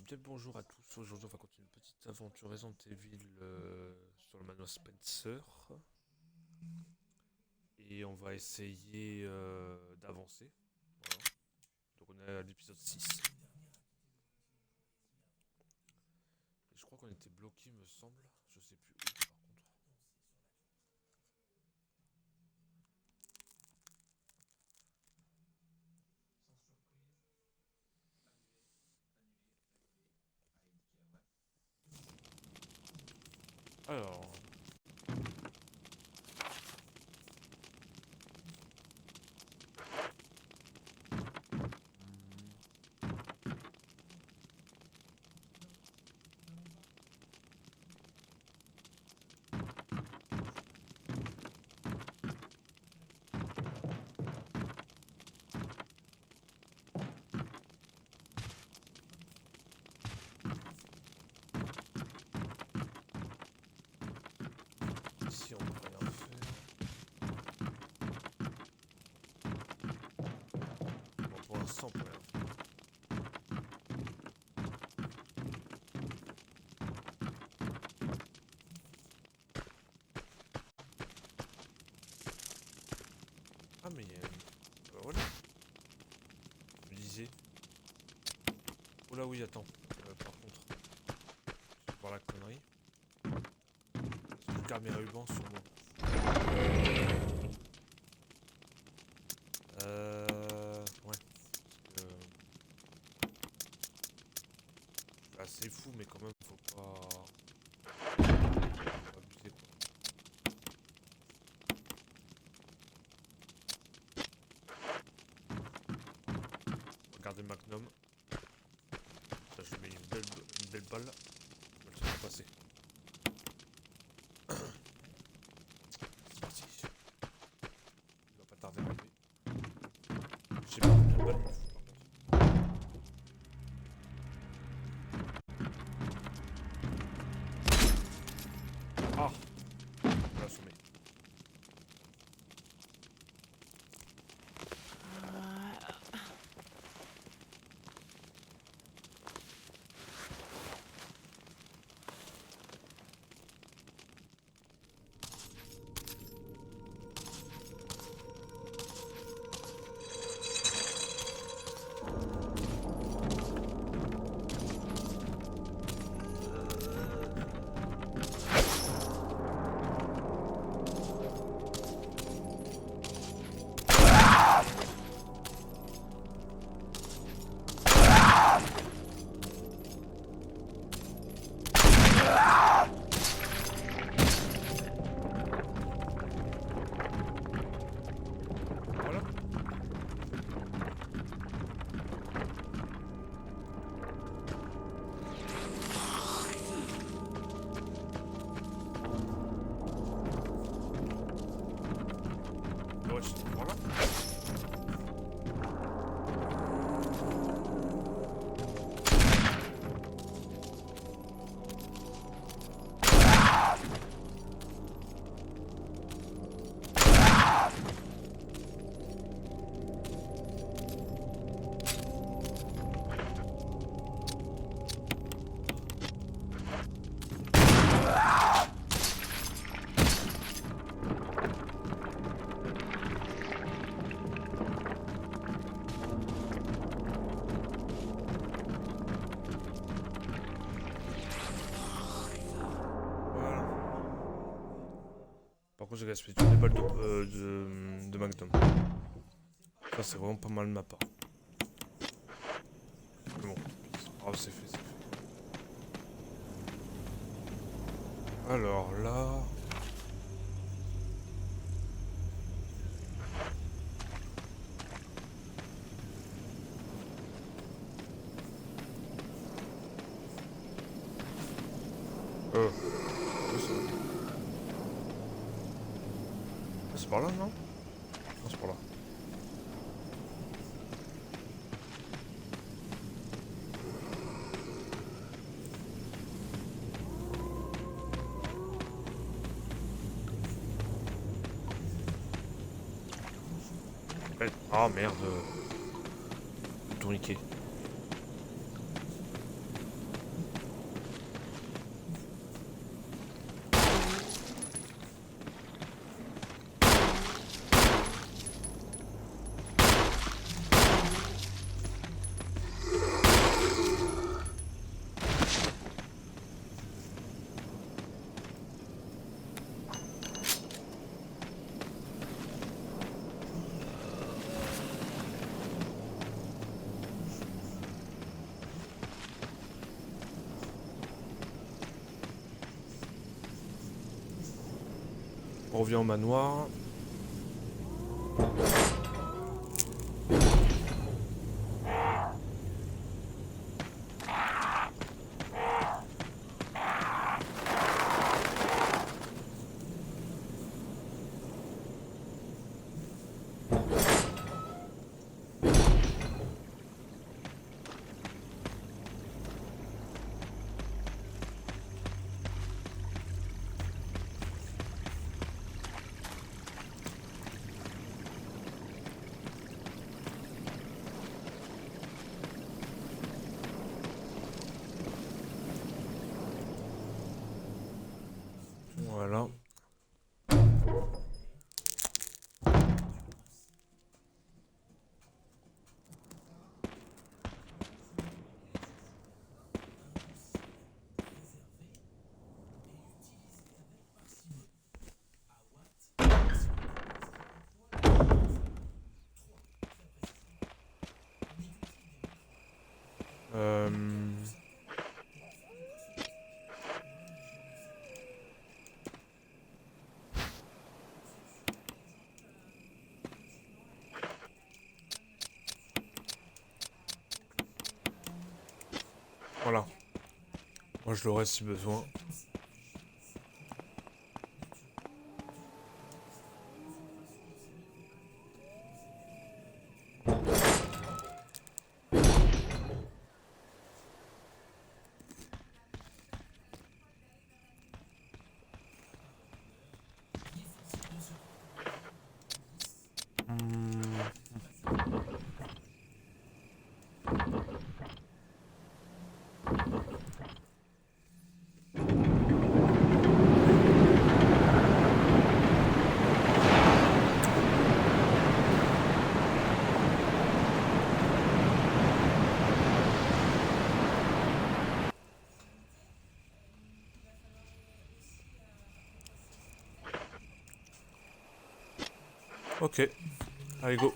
Bien le bonjour à tous. Aujourd'hui, on va continuer une petite aventure Resident Evil sur le manoir Spencer. Et on va essayer d'avancer. Voilà. Donc, on est à l'épisode 6. Et je crois qu'on était bloqué, me semble. Je sais plus où, par contre. Alors. Ici, on peut rien faire. Bon, pour l'instant, on peut rien faire. Ah, mais il y a voilà. Je me disais. Oh là, oui, attends. Par contre, je vais voir la connerie. Je garde mes rubans sur moi. Ouais. C'est fou, mais quand même, faut pas abuser, quoi. Regardez le Magnum. Là, je mets une belle balle. Je vais le faire passer. C'est parti. Il va pas tarder à arriver. Je sais pas combien de balles il me faut, par contre. Ah, on l'a assommé. Voilà. Ouais, voilà. Voilà. Par contre, j'ai gaspillé toutes les balles de Magnum. Ça, c'est vraiment pas mal de ma part. Mais bon, c'est pas grave, c'est fait, c'est fait. Alors là. Où ça? Ah, c'est par là, non? Non, c'est par là. Ah merde. Le tourniquet. revient au manoir. Voilà. Euh... Voilà. Moi je l'aurai si besoin. Hmm. Ok. Allez, go.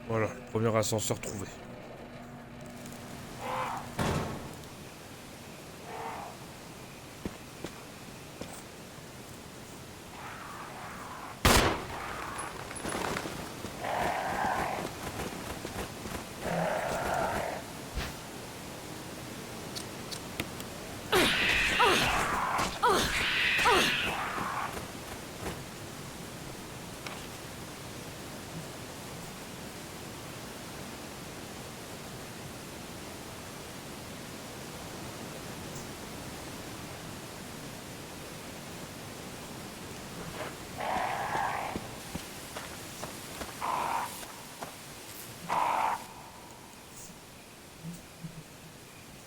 Voilà, le premier ascenseur trouvé.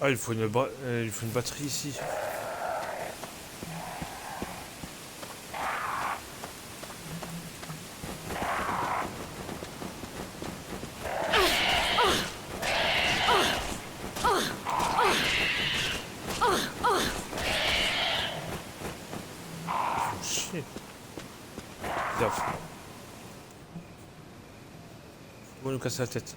Ah, il faut une batterie ici. Faut chier. Gaffe. On va nous casser la tête.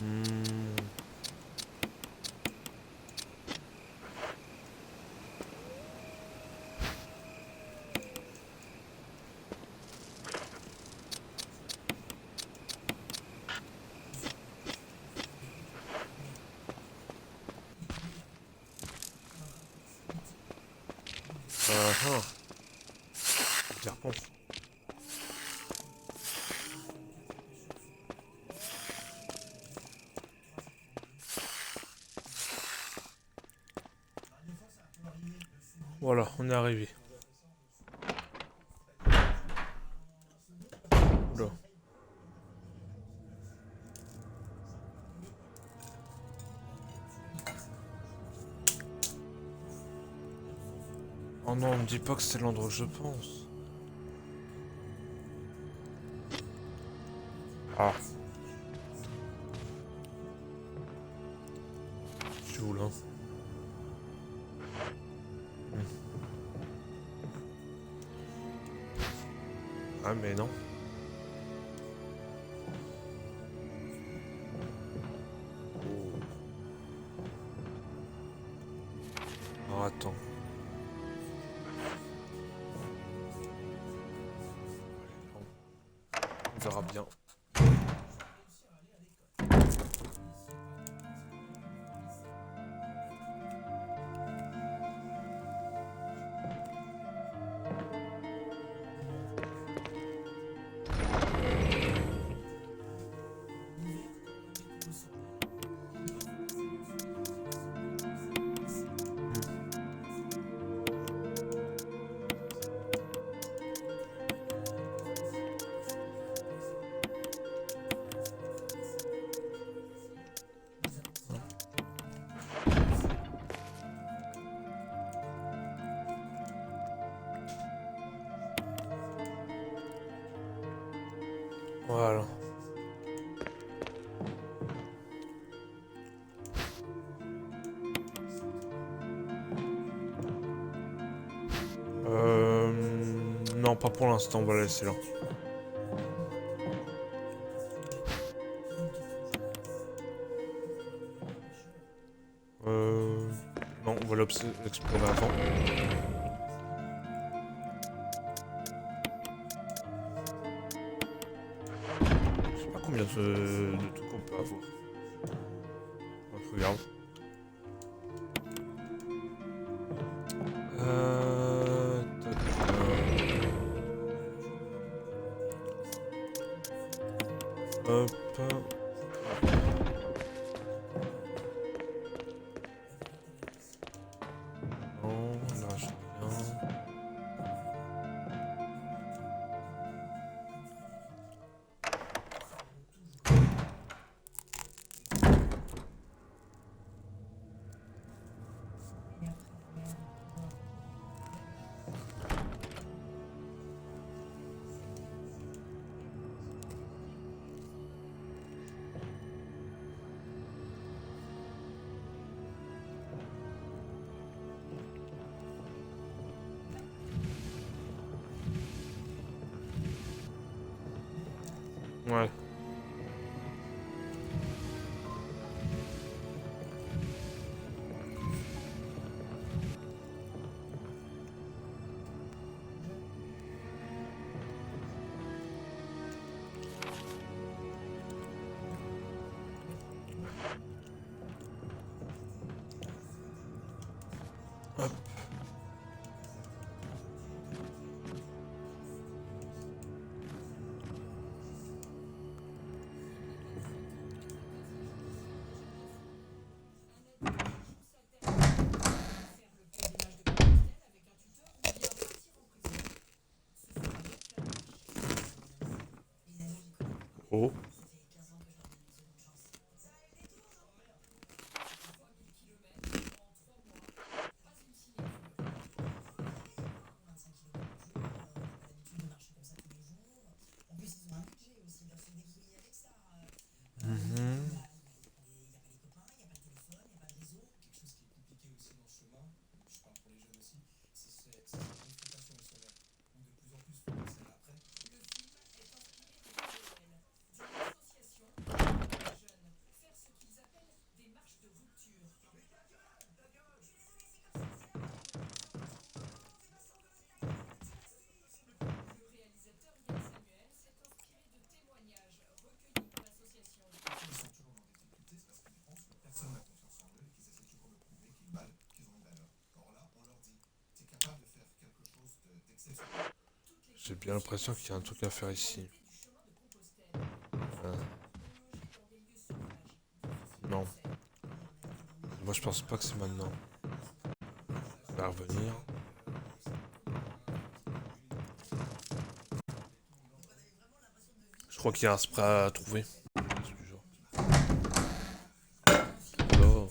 Hmm. Ah, serpent. Voilà, on est arrivé. Oh non, me dis pas que c'est l'endroit que je pense. Ah. Je suis où là? Ah mais non. Oh, attends. On verra bien. Voilà. Non, pas pour l'instant, on va la laisser là. Non, on va l'explorer avant. Je sais pas combien de trucs on peut avoir. Donc, regarde. Hop. Non, là j'ai rien. Ouais. Hop. Oh. Mhm. J'ai bien l'impression qu'il y a un truc à faire ici. Non. Moi je pense pas que c'est maintenant. On va revenir. Je crois qu'il y a un spray à trouver. Oh.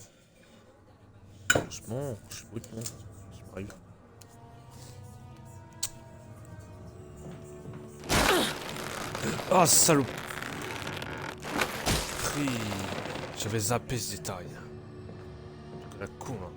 Franchement, je suis brut, non. Ça m'arrive. Ah, salaud. J'avais zappé ce détail. La con, là.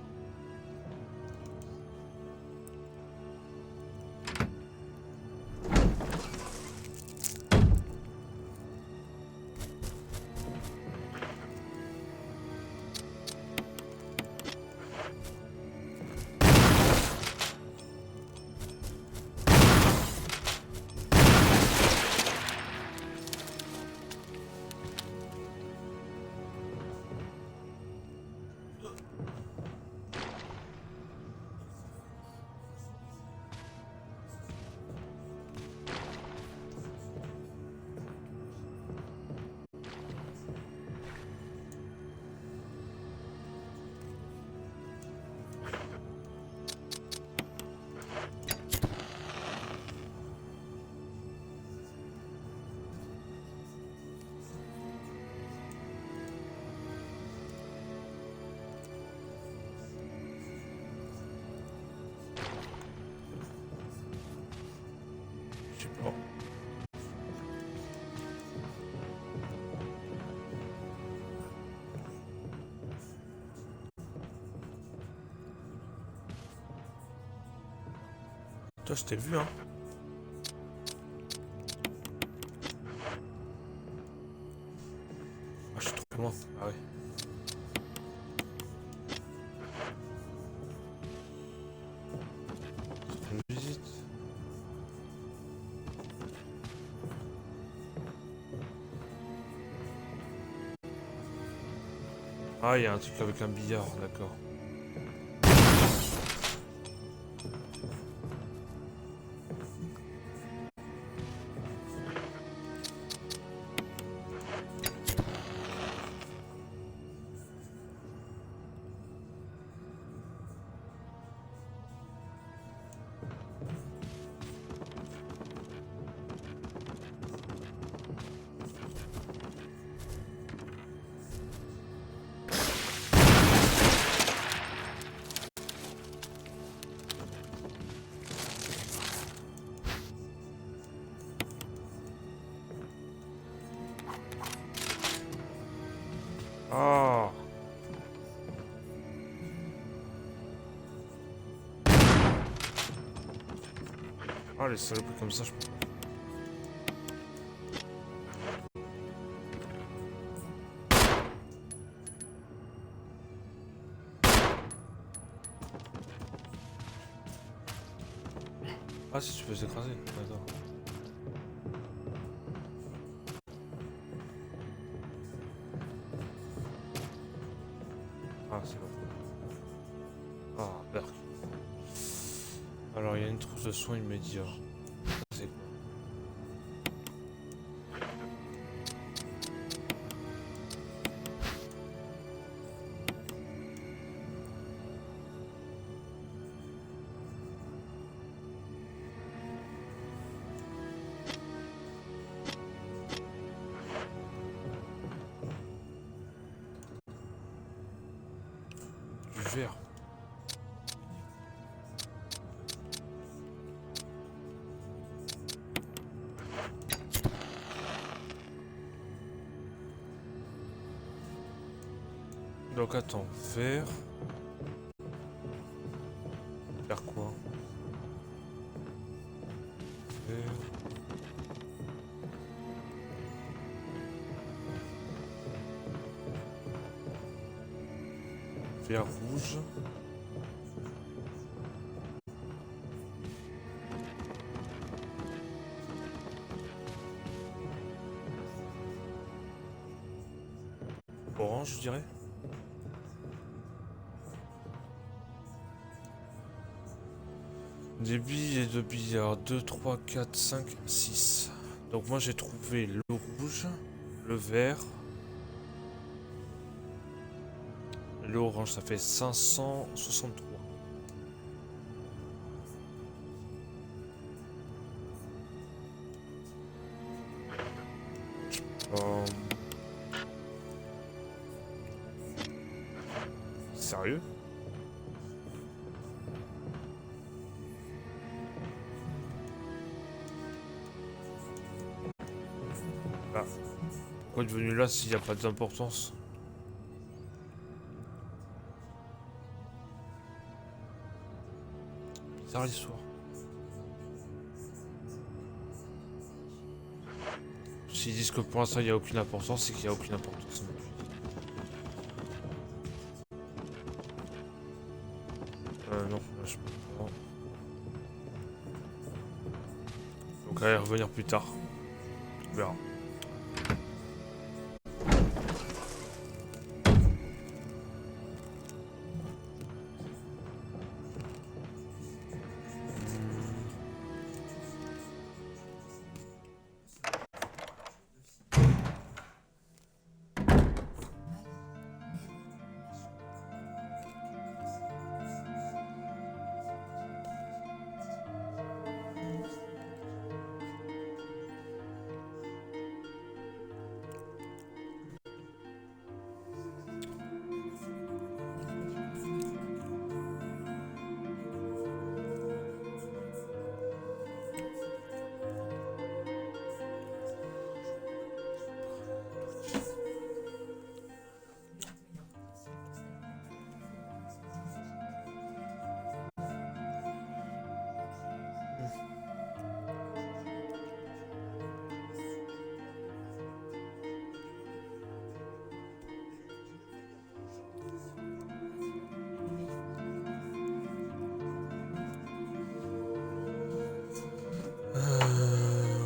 Je sais pas. Toi, je t'ai vu, hein. Ah, je suis trop loin. Ah ouais. Ça fait une visite. Ah, il y a un truc avec un billard, d'accord. Ah. Ah, les saloperies comme ça, je peux pas. Ah, si tu peux s'écraser, d'accord. Ah, c'est bon. Ah, berk. Alors, il y a une trousse de soins immédiats. C'est quoi? Du verre. Donc, attends, verre. Faire quoi? Verre. Verre rouge. Orange, je dirais. Des billets de billard. 2, 3, 4, 5, 6. Donc moi j'ai trouvé le rouge, le vert, l'orange. Ça fait 563. Euh, Sérieux? Bah, pourquoi être venu là s'il n'y a pas d'importance? Bizarre l'histoire. S'ils disent que pour l'instant il n'y a aucune importance, c'est qu'il n'y a aucune importance. Non, là, je peux pas. Donc allez revenir plus tard. On verra.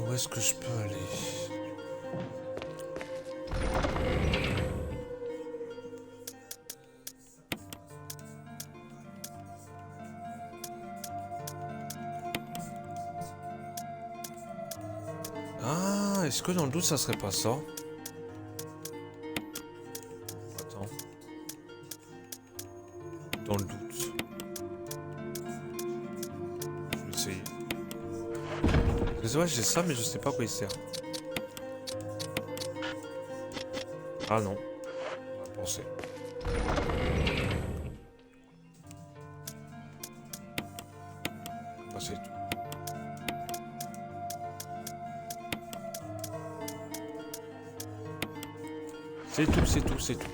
Où est-ce que je peux aller? Ah, est-ce que dans le doute ça serait pas ça? Attends. Dans le doute. Je vais essayer. Ouais, j'ai ça, mais je sais pas à quoi il sert. Ah non. On va penser. Bah, c'est tout. C'est tout, c'est tout, c'est tout.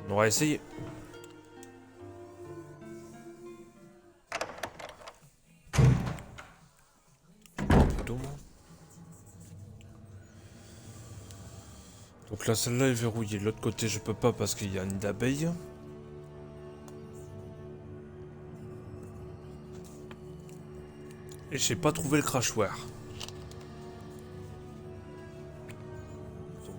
On va essayer. Donc là, celle-là est verrouillée. De l'autre côté, je peux pas parce qu'il y a une d'abeille. Et j'ai pas trouvé le crachoir. Donc...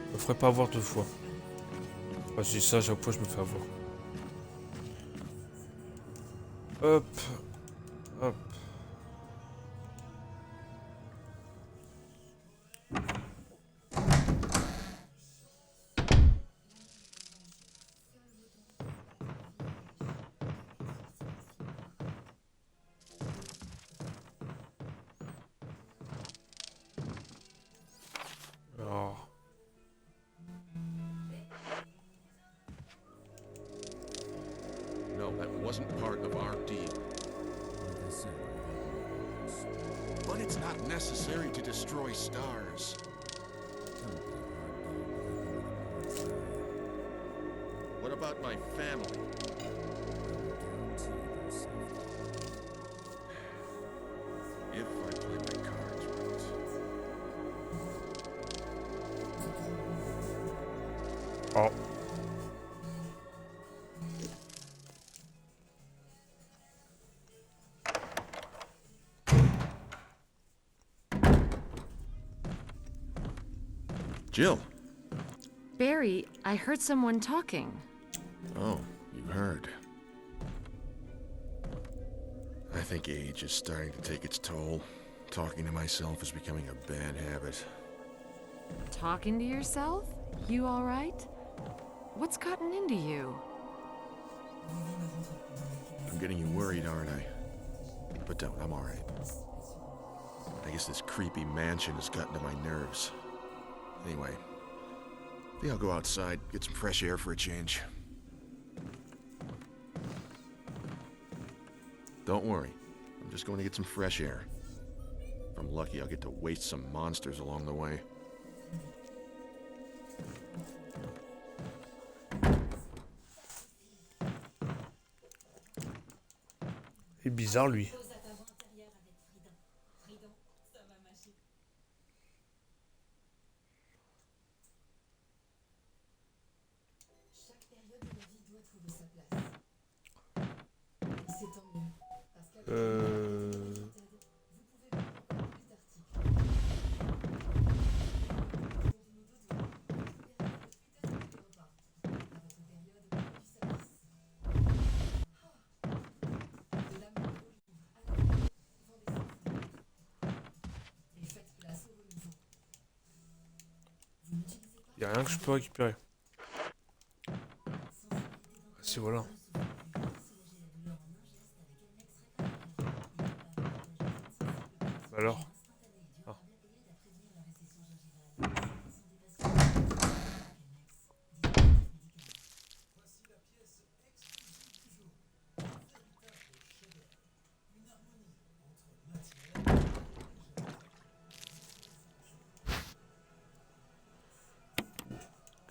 Je me ferai pas avoir deux fois. Parce que ça, à chaque fois, je me fais avoir. Hop. Hop. Alors. No, that wasn't part of our deal. But it's not necessary to destroy stars. What about my family? If I play my cards right. Oh. Jill. Barry, I heard someone talking. Oh, you heard. I think age is starting to take its toll. Talking to myself is becoming a bad habit. Talking to yourself? You all right? What's gotten into you? I'm getting you worried, aren't I? But don't, I'm alright. I guess this creepy mansion has gotten to my nerves. Anyway, I think I'll go outside, get some fresh air for a change. Don't worry, I'm just going to get some fresh air. If I'm lucky, I'll get to waste some monsters along the way. Il est bizarre lui. Il n'y a rien que je peux récupérer. Ah, si, voilà. Alors ah.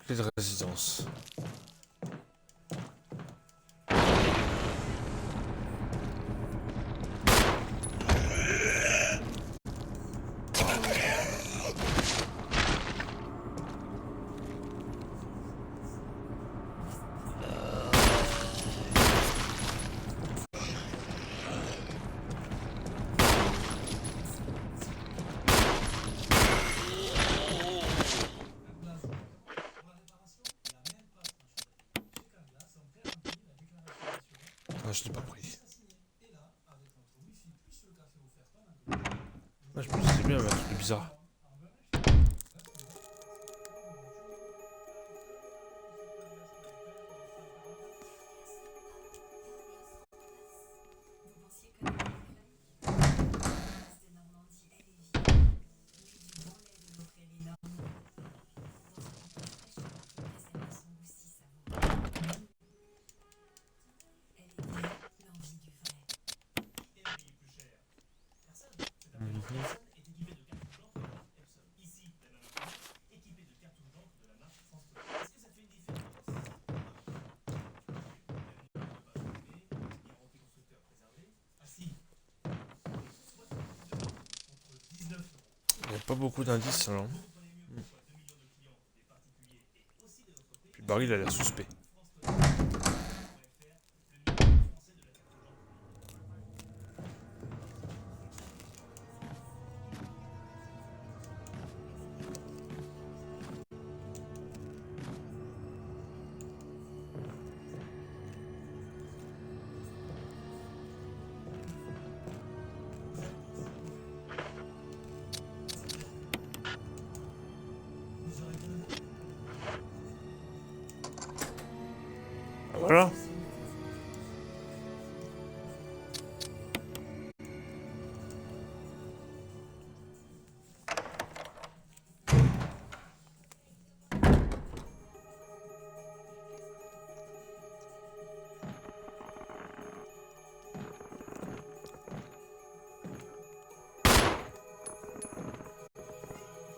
Clé de résidence. Ah, je l'ai pas pris. Ah, je me disais bien, mais un truc bizarre. Il n'y a pas beaucoup d'indices alors. Puis Barry il a l'air suspect. Voilà.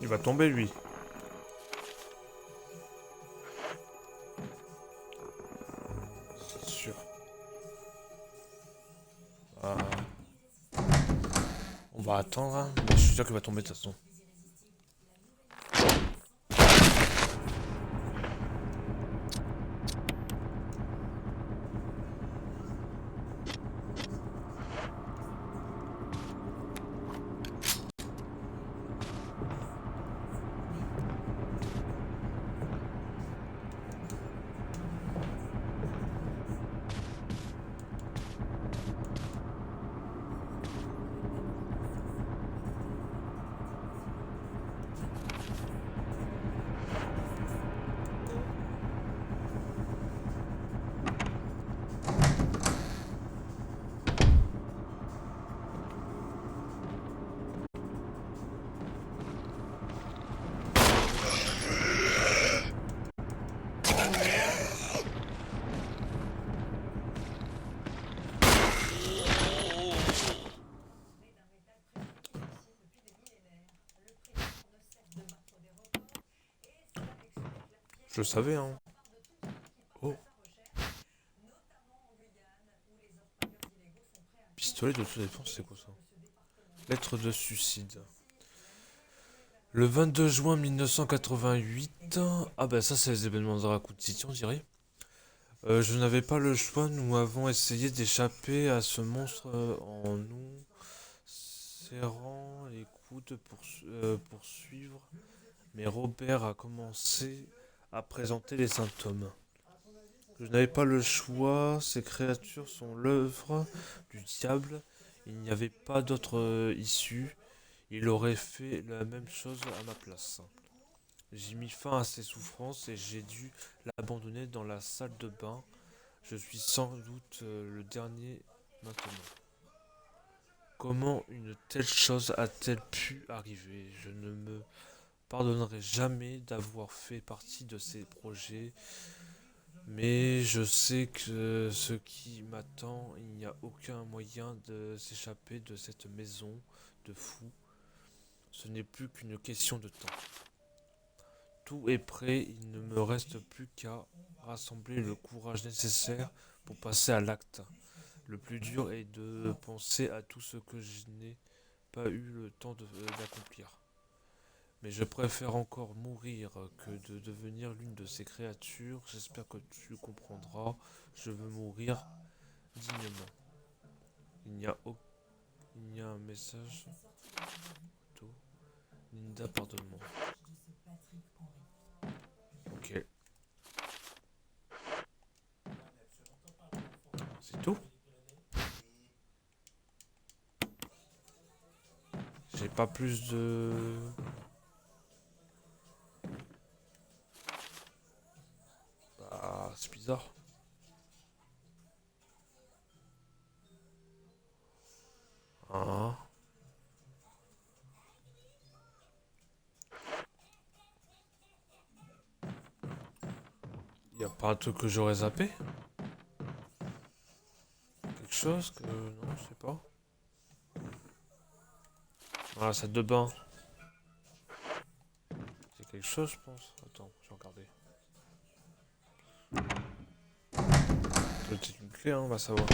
Il va tomber lui. On va attendre, hein. Mais je suis sûr qu'il va tomber de toute façon. Je le savais, hein. Oh. Pistolet d'autodéfense, c'est quoi ça? Lettre de suicide. Le 22 juin 1988. Ah bah ça c'est les événements de Raccoon City, on dirait. Je n'avais pas le choix, nous avons essayé d'échapper à ce monstre en nous serrant les coudes pour poursuivre. Mais Robert a commencé à présenter les symptômes. Je n'avais pas le choix, ces créatures sont l'œuvre du diable. Il n'y avait pas d'autre issue. Il aurait fait la même chose à ma place. J'ai mis fin à ses souffrances et j'ai dû l'abandonner dans la salle de bain. Je suis sans doute le dernier maintenant. Comment une telle chose a-t-elle pu arriver? Je ne me pardonnerai jamais d'avoir fait partie de ces projets. Mais je sais que ce qui m'attend, il n'y a aucun moyen de s'échapper de cette maison de fous. Ce n'est plus qu'une question de temps. Tout est prêt, il ne me reste plus qu'à rassembler le courage nécessaire pour passer à l'acte. Le plus dur est de penser à tout ce que je n'ai pas eu le temps d'accomplir. Mais je préfère encore mourir que de devenir l'une de ces créatures. J'espère que tu comprendras. Je veux mourir dignement. Il y a un message. Linda, pardonne-moi. Ok. C'est tout? J'ai pas plus de... Bah, c'est bizarre. Hein? Y a pas un truc que j'aurais zappé? Quelque chose que... Non, je sais pas. Voilà, salle de bain. C'est quelque chose, je pense. Attends, je vais regarder. Peut-être une clé, hein, on va savoir.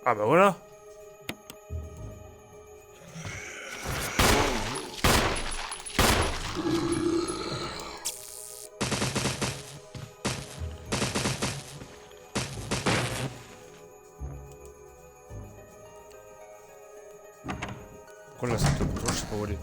Ah bah voilà! Pourquoi là, c'est le bouton, je sais pas où aller.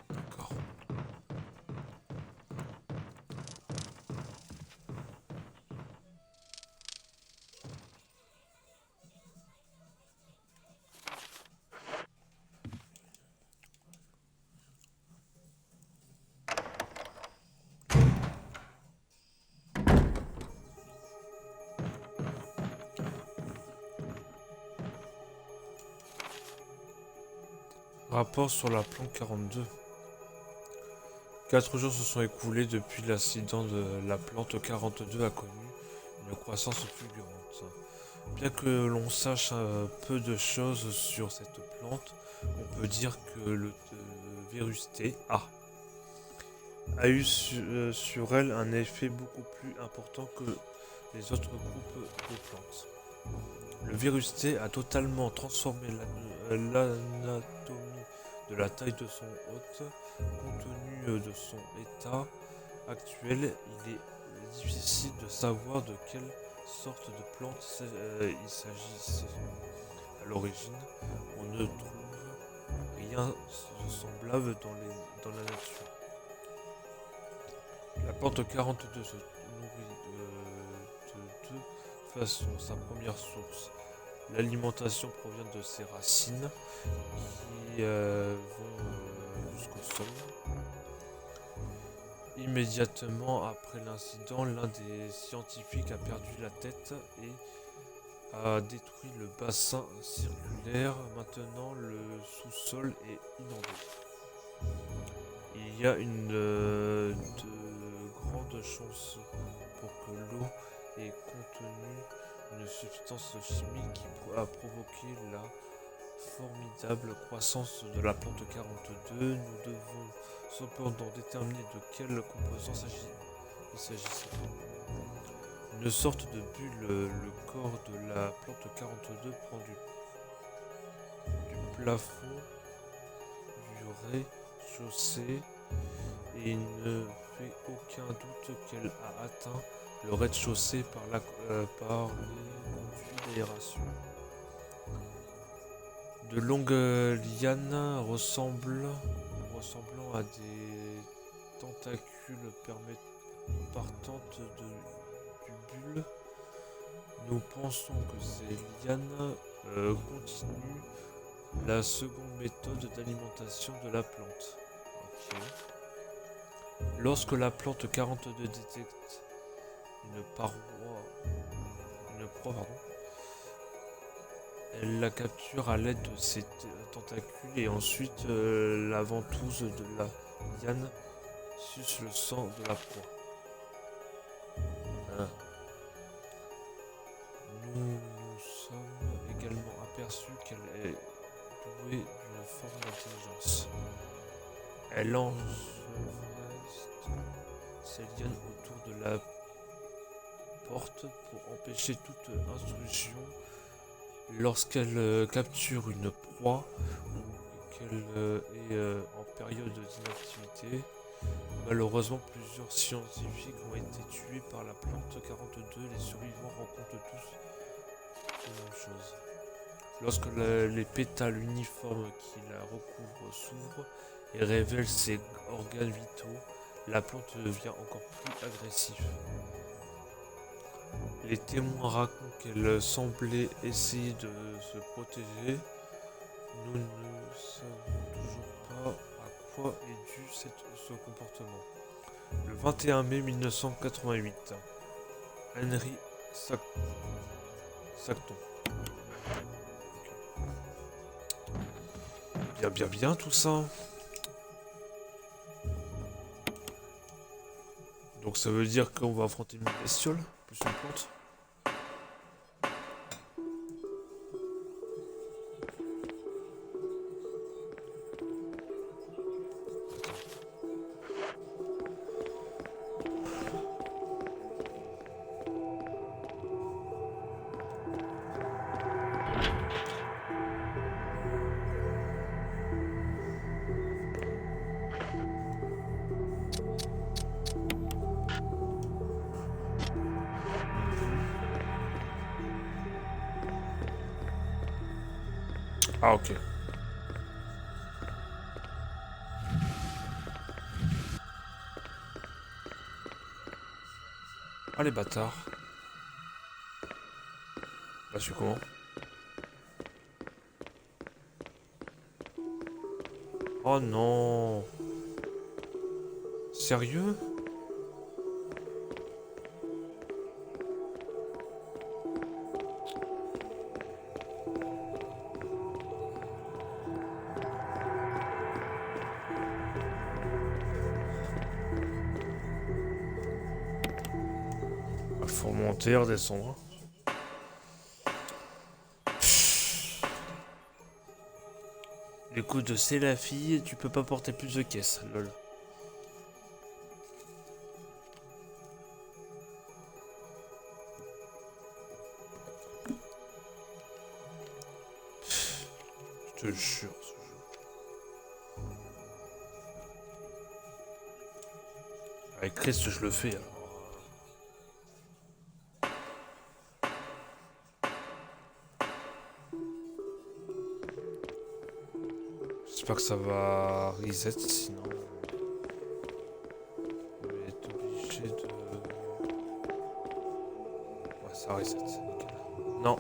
D'accord. Rapport sur la plante 42. 4 jours se sont écoulés depuis l'accident de la plante 42 a connu une croissance fulgurante. Bien que l'on sache un peu de choses sur cette plante, on peut dire que le virus T a eu sur elle un effet beaucoup plus important que les autres groupes de plantes. Le virus T a totalement transformé l'anatomie de la taille de son hôte, compte tenu de son état actuel, il est difficile de savoir de quelle sorte de plante il s'agissait. À l'origine, on ne trouve rien de semblable dans la nature. La plante 42 se nourrit de deux façons. Sa première source, l'alimentation provient de ses racines qui vont jusqu'au sol. Immédiatement après l'incident, l'un des scientifiques a perdu la tête et a détruit le bassin circulaire. Maintenant, le sous-sol est inondé. Il y a de grandes chances pour que l'eau ait contenu une substance chimique qui a provoqué la formidable croissance de la plante 42. Nous devons cependant déterminer de quelle composant il s'agissait. Une sorte de bulle, le corps de la plante 42 prend du plafond du rez-de-chaussée et il ne fait aucun doute qu'elle a atteint le rez-de-chaussée par les conduits d'aération. De longues lianes ressemblant à des tentacules partantes du bulle. Nous pensons que ces lianes continuent la seconde méthode d'alimentation de la plante. Okay. Lorsque la plante 42 détecte une proie, elle la capture à l'aide de ses tentacules et ensuite la ventouse de la liane suce le sang de la proie. Hein. Nous nous sommes également aperçus qu'elle est douée d'une forme d'intelligence. Elle enchevêtre ses lianes autour de la porte pour empêcher toute intrusion. Lorsqu'elle capture une proie ou qu'elle est en période d'inactivité, malheureusement plusieurs scientifiques ont été tués par la plante 42. Les survivants rencontrent tous la même chose. Lorsque les pétales uniformes qui la recouvrent s'ouvrent et révèlent ses organes vitaux, la plante devient encore plus agressive. Les témoins racontent qu'elle semblait essayer de se protéger. Nous ne savons toujours pas à quoi est dû ce comportement. Le 21 mai 1988, Henry Sacton. Bien tout ça. Donc ça veut dire qu'on va affronter une bestiole plus une plante. Ah ok. Ah les bâtards. Bah je suis comment? Oh non. Sérieux? Faut monter, redescendre. Écoute, c'est la fille, tu peux pas porter plus de caisses, lol. Je te jure, ce jeu. Avec Christ, je le fais. Alors. J'espère que ça va reset, sinon je vais être obligé de... Ouais, ça reset, c'est nickel. Non.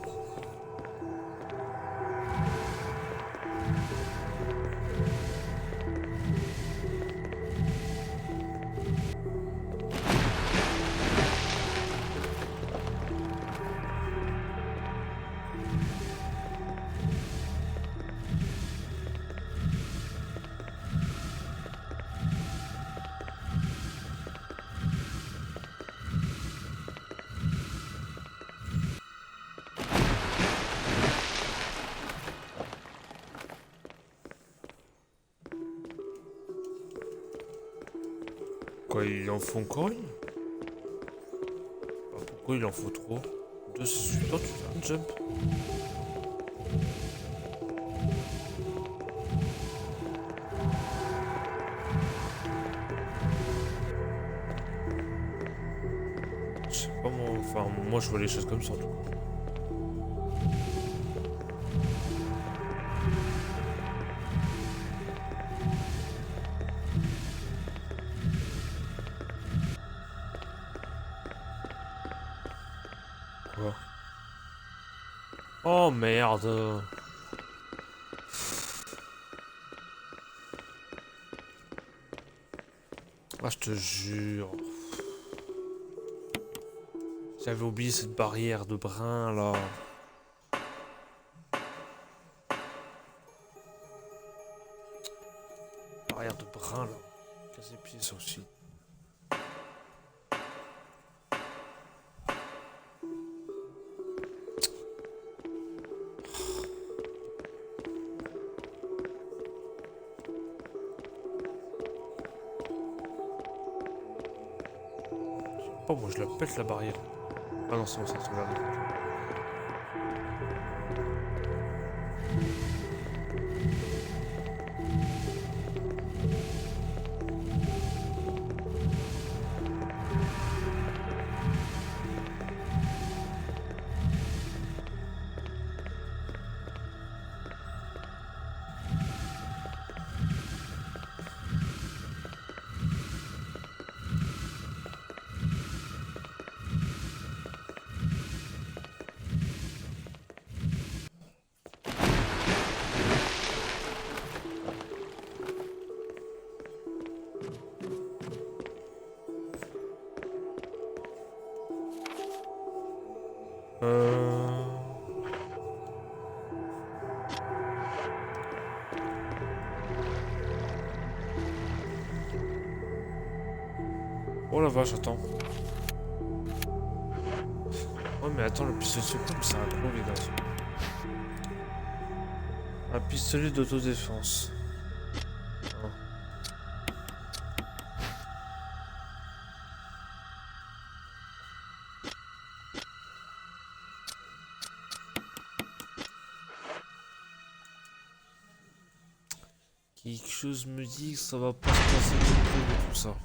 Quoi, il en faut encore une? Ah, pourquoi il en faut trop? Deux, c'est suffisant, tu fais un jump. Je sais pas moi, enfin moi je vois les choses comme ça en tout cas. Quoi? Oh merde! Ah je te jure. J'avais oublié cette barrière de brin là. Barrière de brin là. Casse les pieds ça aussi. Oh moi je la pète la barrière. Ah non c'est bon ça se regarde. Oh la vache, attends. Ouais mais attends, le pistolet de secours, c'est un gros les gars. Un pistolet d'autodéfense. Ah. Quelque chose me dit que ça va pas se passer comme prévu tout ça.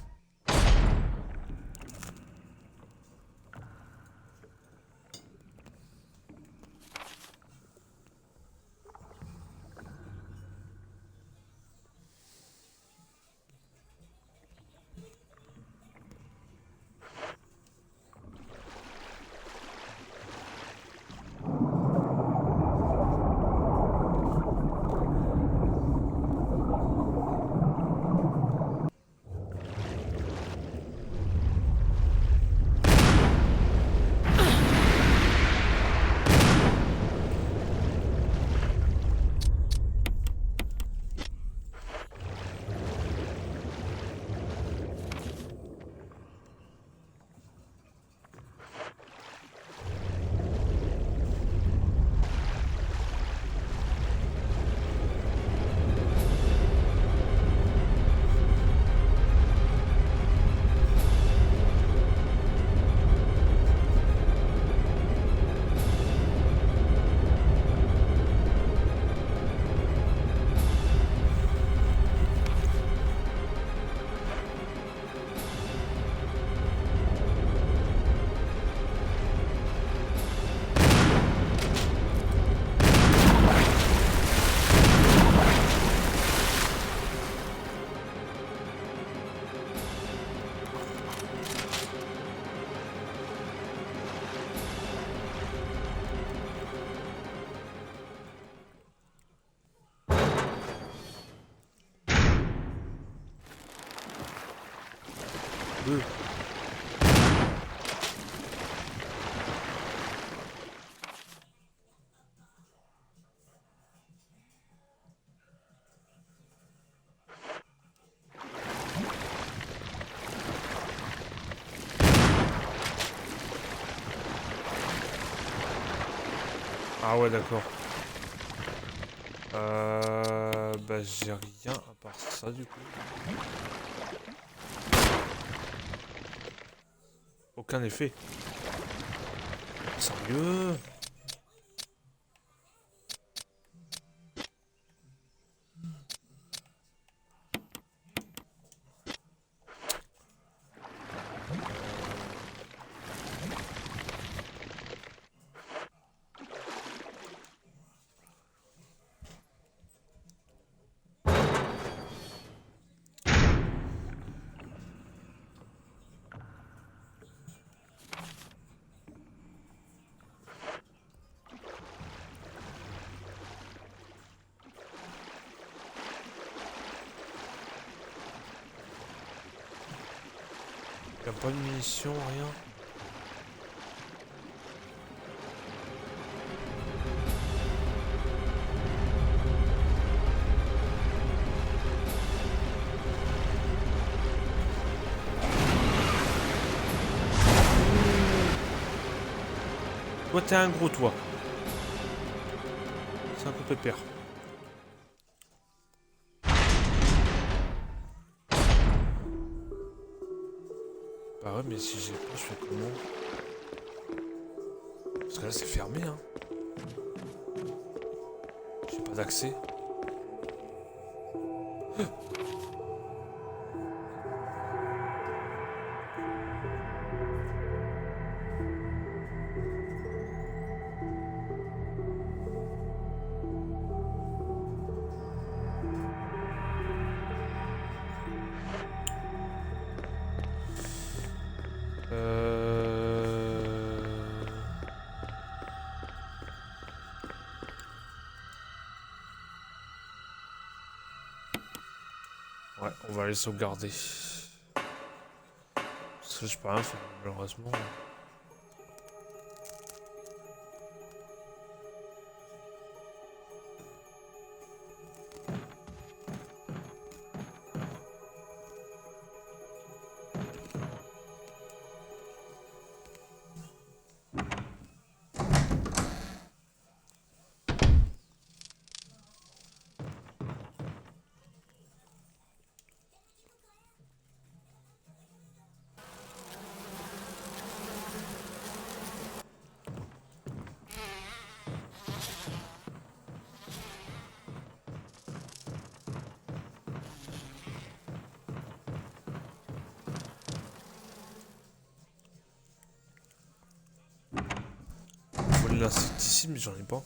Deux. Ah ouais, d'accord. Bah j'ai rien à part ça du coup. Aucun effet. Sérieux? Y'a pas de munitions, rien. Toi t'es un gros toi. C'est un coup de pépère. Bah ouais, mais si j'ai pas, je fais comment? Parce que là c'est fermé, hein. J'ai pas d'accès. Ouais, on va aller sauvegarder. Parce que je peux rien faire, malheureusement. Voler l'insecticide, mais j'en ai pas.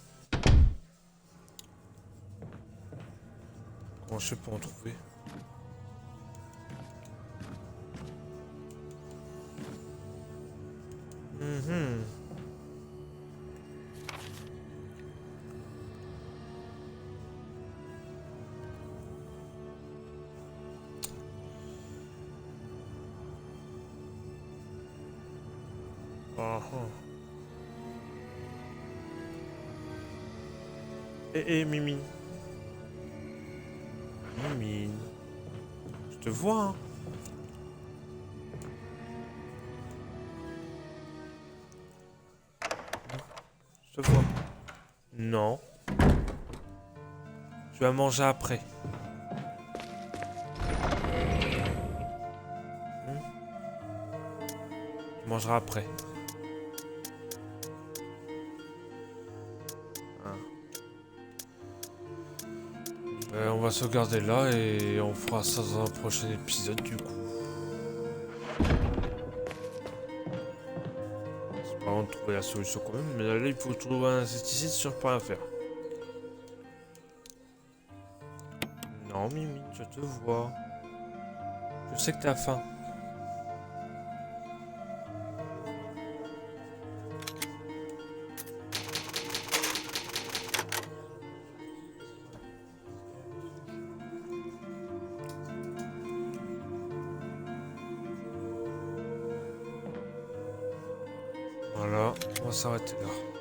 Comment je fais pour en trouver? Ah ah. Mimi. Mimi. Je te vois, hein. Je te vois. Non. Tu vas manger après. Tu mangeras après. On va sauvegarder là et on fera ça dans un prochain épisode du coup. C'est pas vraiment de trouver la solution quand même, mais là il faut trouver un insecticide si je peux rien faire. Non Mimi, je te vois. Je sais que t'as faim. voilà, on va s'arrêter là.